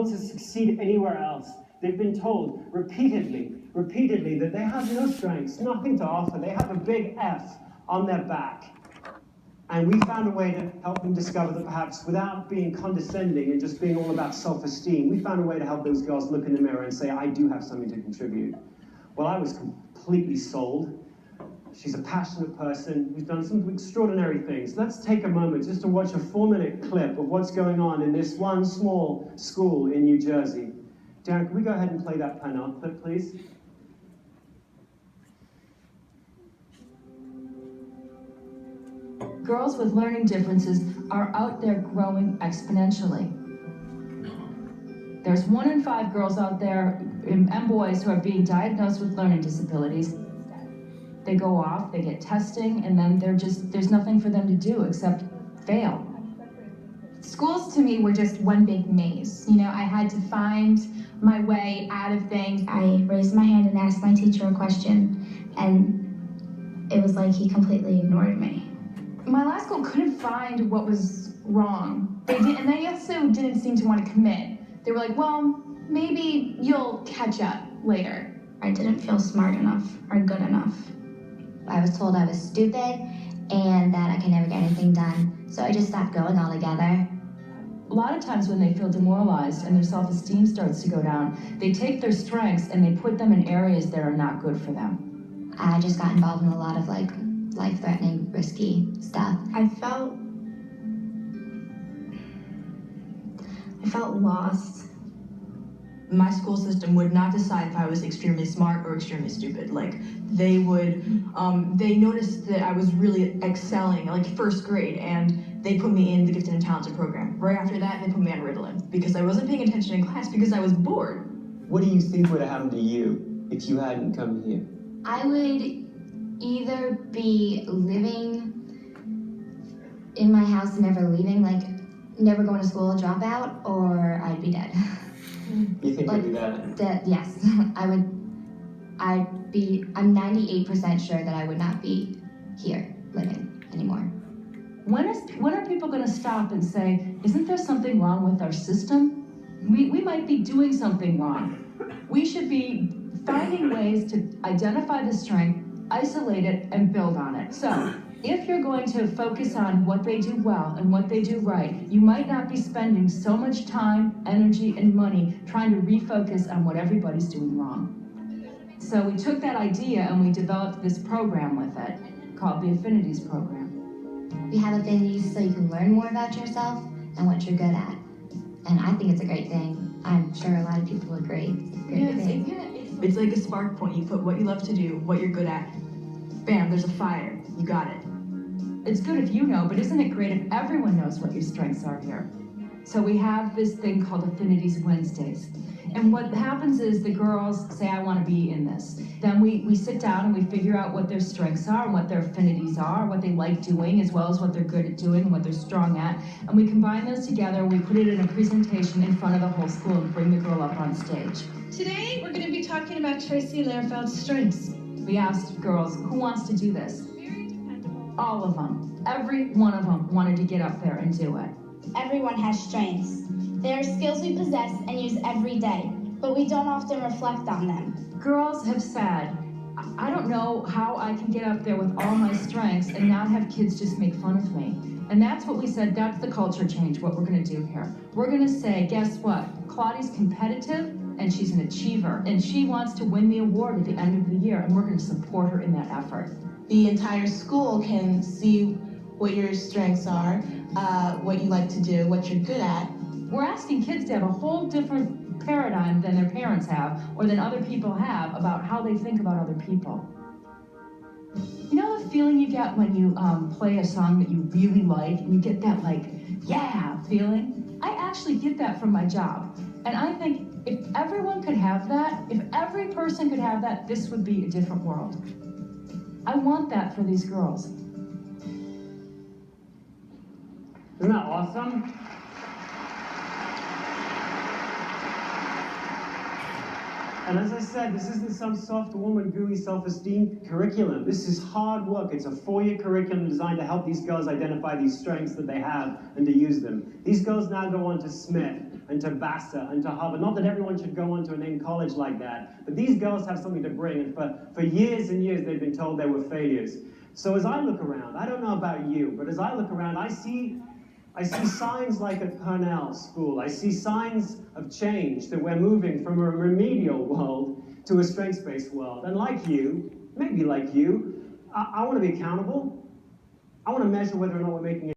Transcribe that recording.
want to succeed anywhere else. They've been told repeatedly that they have no strengths, nothing to offer. They have a big F on their back. And we found a way to help them discover that perhaps without being condescending and just being all about self-esteem, we found a way to help those girls look in the mirror and say, I do have something to contribute. Well, I was completely sold. She's a passionate person who's done some extraordinary things. Let's take a moment just to watch a 4-minute clip of what's going on in this one small school in New Jersey. Darren, can we go ahead and play that panel clip, please? Girls with learning differences are out there growing exponentially. There's 1 in 5 girls out there and boys who are being diagnosed with learning disabilities. They go off, they get testing, and then there's nothing for them to do except fail. Schools to me were just one big maze. You know, I had to find my way out of things. I raised my hand and asked my teacher a question, and it was like he completely ignored me. My last school couldn't find what was wrong. And they also didn't seem to want to commit. They were like, well, maybe you'll catch up later. I didn't feel smart enough or good enough. I was told I was stupid and that I could never get anything done, so I just stopped going altogether. A lot of times when they feel demoralized and their self-esteem starts to go down, they take their strengths and they put them in areas that are not good for them. I just got involved in a lot of life-threatening, risky stuff. I felt lost. My school system would not decide if I was extremely smart or extremely stupid. Like, they noticed that I was really excelling, like first grade, and they put me in the gifted and talented program. Right after that, they put me on Ritalin because I wasn't paying attention in class because I was bored. What do you think would have happened to you if you hadn't come here? I would either be living in my house and never leaving, like never going to school, drop out, or I'd be dead. You think you'd be that? Yes, I'm 98% sure that I would not be here living anymore. When are people going to stop and say, isn't there something wrong with our system? We might be doing something wrong. We should be finding ways to identify the strength, isolate it, and build on it. So, if you're going to focus on what they do well and what they do right, you might not be spending so much time, energy, and money trying to refocus on what everybody's doing wrong. So we took that idea and we developed this program with it, called the Affinities Program. We have affinities so you can learn more about yourself and what you're good at. And I think it's a great thing. I'm sure a lot of people agree. It's like a spark point. You put what you love to do, what you're good at. Bam, there's a fire. You got it. It's good if you know, but isn't it great if everyone knows what your strengths are here? So we have this thing called Affinities Wednesdays. And what happens is the girls say, I want to be in this. Then we sit down and we figure out what their strengths are and what their affinities are, what they like doing, as well as what they're good at doing and what they're strong at. And we combine those together and we put it in a presentation in front of the whole school and bring the girl up on stage. Today, we're going to be talking about Tracy Lehrfeld's strengths. We asked girls, who wants to do this? All of them. Every one of them wanted to get up there and do it. Everyone has strengths. They are skills we possess and use every day, but we don't often reflect on them. Girls have said, I don't know how I can get up there with all my strengths and not have kids just make fun of me. And that's what we said, that's the culture change, what we're going to do here. We're going to say, guess what? Claudia's competitive and she's an achiever, and she wants to win the award at the end of the year, and we're going to support her in that effort. The entire school can see what your strengths are, what you like to do, what you're good at. We're asking kids to have a whole different paradigm than their parents have or than other people have about how they think about other people. You know the feeling you get when you play a song that you really like and you get that yeah feeling? I actually get that from my job. And I think if everyone could have that, if every person could have that, this would be a different world. I want that for these girls. Isn't that awesome? And as I said, this isn't some soft woman gooey self-esteem curriculum. This is hard work. It's a 4-year curriculum designed to help these girls identify these strengths that they have and to use them. These girls now go on to Smith, and to Vassar and to Harvard. Not that everyone should go on to a named college like that, but these girls have something to bring, and for years and years they've been told they were failures. So as I look around, I don't know about you, but as I look around, I see signs like at Cornell School. I see signs of change, that we're moving from a remedial world to a strengths-based world. And like you, maybe like you, I want to be accountable. I want to measure whether or not we're making